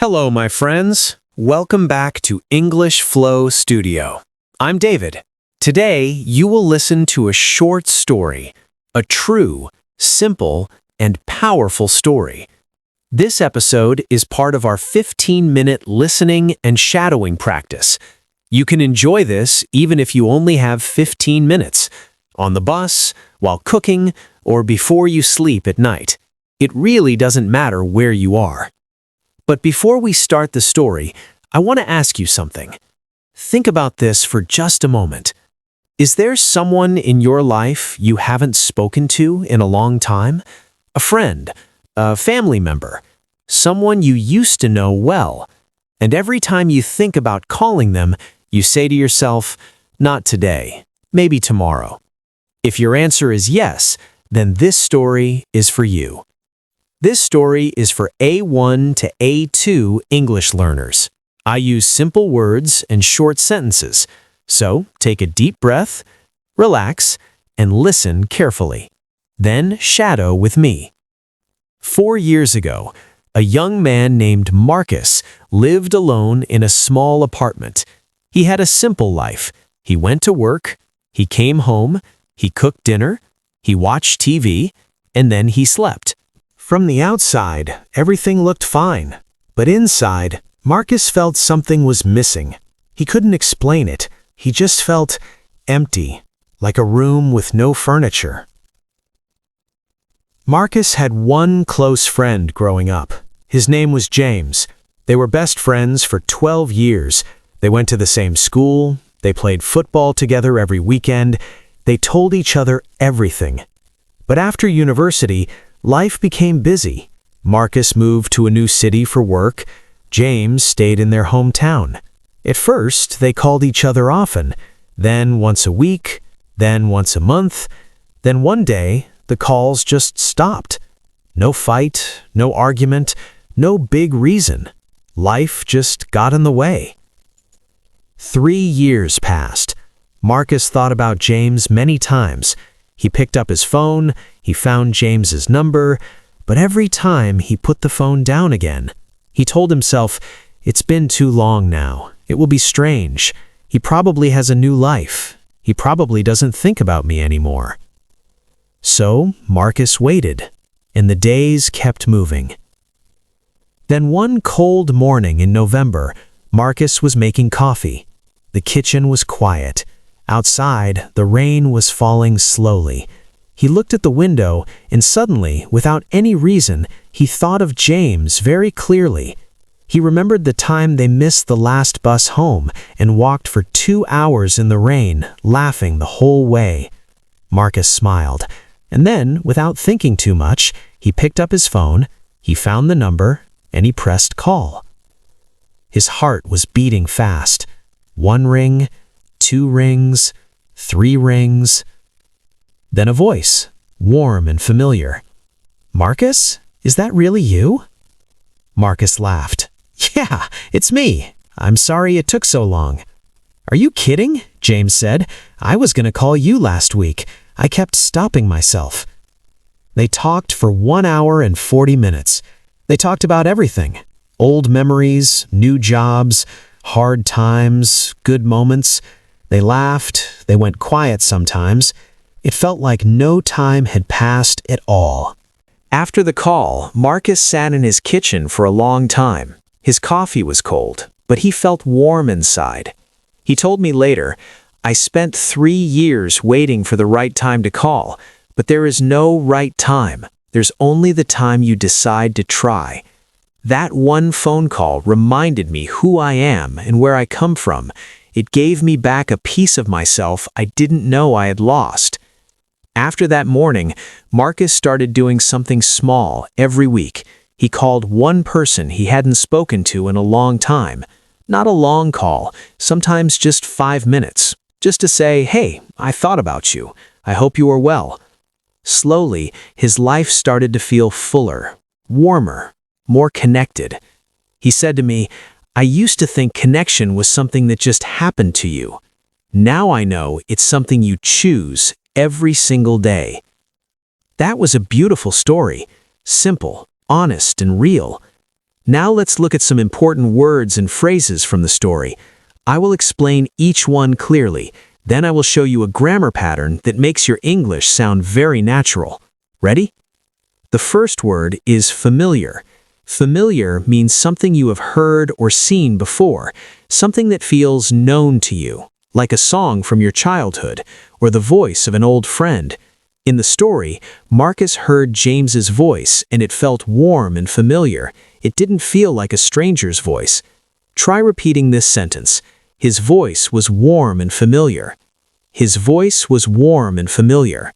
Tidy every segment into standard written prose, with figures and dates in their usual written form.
Hello, my friends. Welcome back to English Flow Studio. I'm David. Today, you will listen to a short story, a true, simple, and powerful story. This episode is part of our 15-minute listening and shadowing practice. You can enjoy this even if you only have 15 minutes, on the bus, while cooking, or before you sleep at night. It really doesn't matter where you are. But before we start the story, I want to ask you something. Think about this for just a moment. Is there someone in your life you haven't spoken to in a long time? A friend, a family member, someone you used to know well. And every time you think about calling them, you say to yourself, not today, maybe tomorrow. If your answer is yes, then this story is for you. This story is for A1 to A2 English learners. I use simple words and short sentences, so take a deep breath, relax, and listen carefully. Then shadow with me. 4 years ago, a young man named Marcus lived alone in a small apartment. He had a simple life. He went to work, he came home, he cooked dinner, he watched TV, and then he slept. From the outside, everything looked fine. But inside, Marcus felt something was missing. He couldn't explain it. He just felt empty, like a room with no furniture. Marcus had one close friend growing up. His name was James. They were best friends for 12 years. They went to the same school. They played football together every weekend. They told each other everything. But after university, life became busy. Marcus moved to a new city for work. James stayed in their hometown. At first, they called each other often, then once a week, then once a month. Then one day, the calls just stopped. No fight, no argument, no big reason. Life just got in the way. 3 years passed. Marcus thought about James many times. He picked up his phone, he found James's number, but every time he put the phone down again. He told himself, it's been too long now. It will be strange. He probably has a new life. He probably doesn't think about me anymore. So Marcus waited, and the days kept moving. Then one cold morning in November, Marcus was making coffee. The kitchen was quiet. Outside, the rain was falling slowly. He looked at the window, and suddenly, without any reason, he thought of James very clearly. He remembered the time they missed the last bus home and walked for 2 hours in the rain, laughing the whole way. Marcus smiled, and then, without thinking too much, he picked up his phone, he found the number, and he pressed call. His heart was beating fast. 1 ring, 2 rings, 3 rings. Then a voice, warm and familiar. Marcus, is that really you? Marcus laughed. Yeah, it's me. I'm sorry it took so long. Are you kidding? James said. I was going to call you last week. I kept stopping myself. They talked for 1 hour and 40 minutes. They talked about everything. Old memories, new jobs, hard times, good moments. They laughed, they went quiet sometimes. It felt like no time had passed at all. After the call, Marcus sat in his kitchen for a long time. His coffee was cold, but he felt warm inside. He told me later, I spent 3 years waiting for the right time to call, but there is no right time. There's only the time you decide to try. That one phone call reminded me who I am and where I come from. It gave me back a piece of myself I didn't know I had lost. After that morning, Marcus started doing something small every week. He called one person he hadn't spoken to in a long time. Not a long call, sometimes just 5 minutes. Just to say, hey, I thought about you. I hope you are well. Slowly, his life started to feel fuller, warmer, more connected. He said to me, I used to think connection was something that just happened to you. Now I know it's something you choose every single day. That was a beautiful story, simple, honest, and real. Now let's look at some important words and phrases from the story. I will explain each one clearly. Then I will show you a grammar pattern that makes your English sound very natural. Ready? The first word is familiar. Familiar means something you have heard or seen before, something that feels known to you, like a song from your childhood or the voice of an old friend. In the story, Marcus heard James's voice and it felt warm and familiar. It didn't feel like a stranger's voice. Try repeating this sentence. His voice was warm and familiar. His voice was warm and familiar.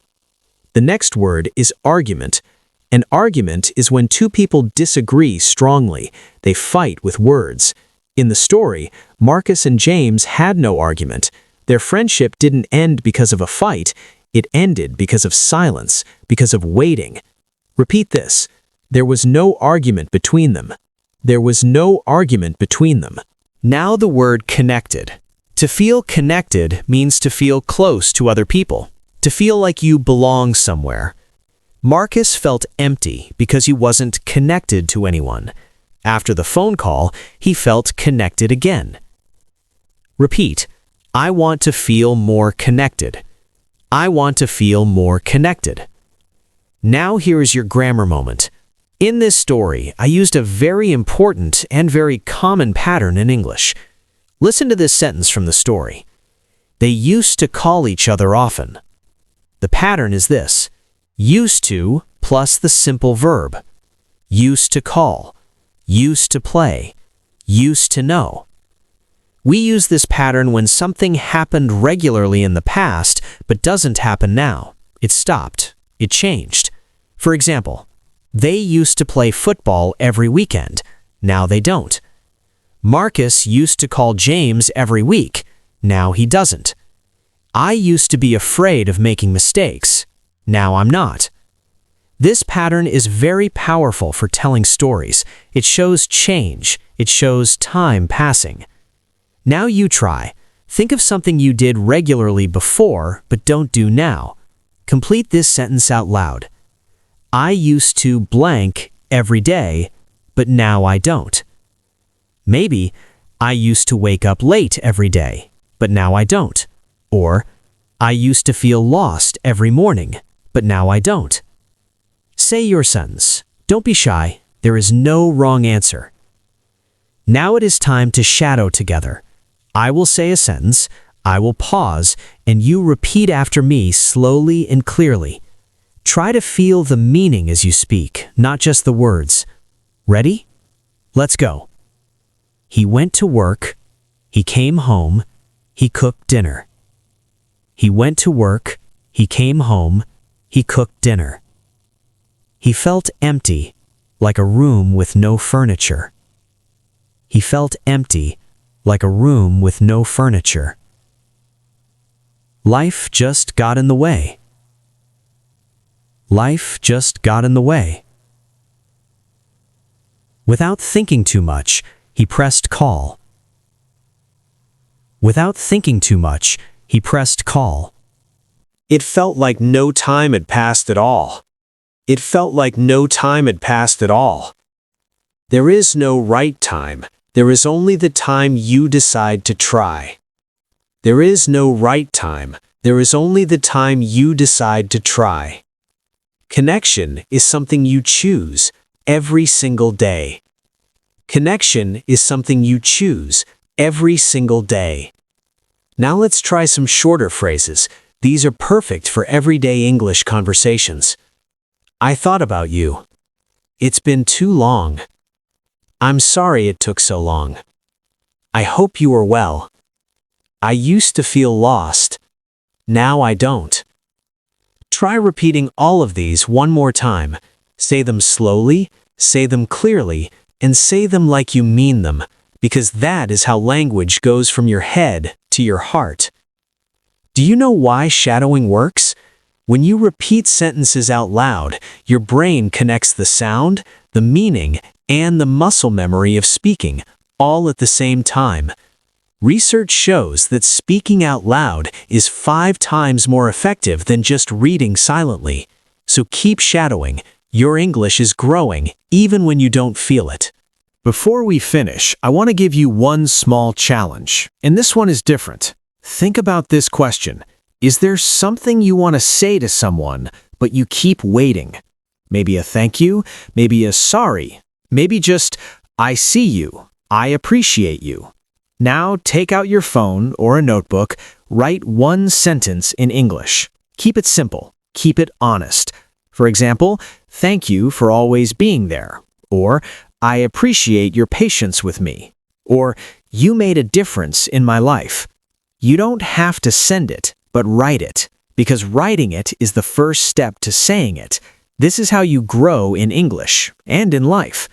The next word is argument. An argument is when two people disagree strongly. They fight with words. In the story, Marcus and James had no argument. Their friendship didn't end because of a fight. It ended because of silence, because of waiting. Repeat this. There was no argument between them. There was no argument between them. Now the word connected. To feel connected means to feel close to other people, to feel like you belong somewhere. Marcus felt empty because he wasn't connected to anyone. After the phone call, he felt connected again. Repeat. I want to feel more connected. I want to feel more connected. Now here is your grammar moment. In this story, I used a very important and very common pattern in English. Listen to this sentence from the story. They used to call each other often. The pattern is this. Used to plus the simple verb. Used to call. Used to play. Used to know. We use this pattern when something happened regularly in the past but doesn't happen now. It stopped. It changed. For example, they used to play football every weekend. Now they don't. Marcus used to call James every week. Now he doesn't. I used to be afraid of making mistakes. Now I'm not. This pattern is very powerful for telling stories. It shows change. It shows time passing. Now you try. Think of something you did regularly before but don't do now. Complete this sentence out loud. I used to blank every day, but now I don't. Maybe, I used to wake up late every day, but now I don't. Or, I used to feel lost every morning, but now I don't. Say your sentence. Don't be shy. There is no wrong answer. Now it is time to shadow together. I will say a sentence, I will pause, and you repeat after me slowly and clearly. Try to feel the meaning as you speak, not just the words. Ready? Let's go. He went to work. He came home. He cooked dinner. He went to work. He came home. He cooked dinner. He felt empty, like a room with no furniture. He felt empty, like a room with no furniture. Life just got in the way. Life just got in the way. Without thinking too much, he pressed call. Without thinking too much, he pressed call. It felt like no time had passed at all. It felt like no time had passed at all. There is no right time. There is only the time you decide to try. There is no right time. There is only the time you decide to try. Connection is something you choose every single day. Connection is something you choose every single day. Now let's try some shorter phrases. These are perfect for everyday English conversations. I thought about you. It's been too long. I'm sorry it took so long. I hope you are well. I used to feel lost. Now I don't. Try repeating all of these one more time. Say them slowly, say them clearly, and say them like you mean them, because that is how language goes from your head to your heart. Do you know why shadowing works? When you repeat sentences out loud, your brain connects the sound, the meaning, and the muscle memory of speaking, all at the same time. Research shows that speaking out loud is 5 times more effective than just reading silently. So keep shadowing. Your English is growing even when you don't feel it. Before we finish, I want to give you one small challenge, and this one is different. Think about this question. Is there something you want to say to someone, but you keep waiting? Maybe a thank you, maybe a sorry, maybe just, I see you, I appreciate you. Now take out your phone or a notebook, write one sentence in English. Keep it simple, keep it honest. For example, thank you for always being there, or I appreciate your patience with me, or you made a difference in my life. You don't have to send it, but write it, because writing it is the first step to saying it. This is how you grow in English and in life.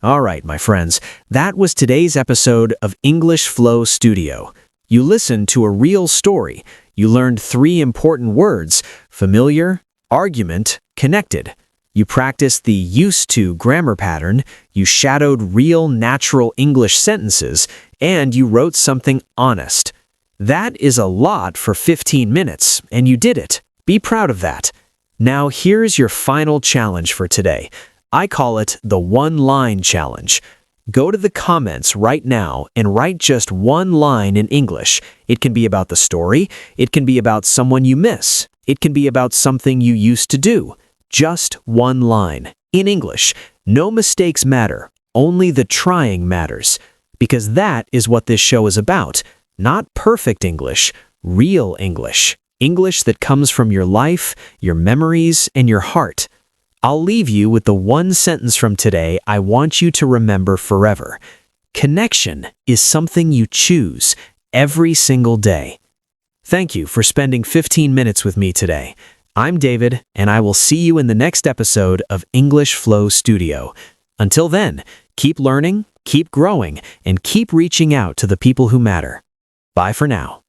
All right, my friends, that was today's episode of English Flow Studio. You listened to a real story. You learned 3 important words: familiar, argument, connected. You practiced the used to grammar pattern, you shadowed real natural English sentences, and you wrote something honest. That is a lot for 15 minutes, and you did it. Be proud of that. Now here's your final challenge for today. I call it the one-line challenge. Go to the comments right now and write just one line in English. It can be about the story, it can be about someone you miss, it can be about something you used to do. Just one line, in English. No mistakes matter, only the trying matters. Because that is what this show is about. Not perfect English, real English. English that comes from your life, your memories, and your heart. I'll leave you with the one sentence from today I want you to remember forever. Connection is something you choose every single day. Thank you for spending 15 minutes with me today. I'm David, and I will see you in the next episode of English Flow Studio. Until then, keep learning, keep growing, and keep reaching out to the people who matter. Bye for now.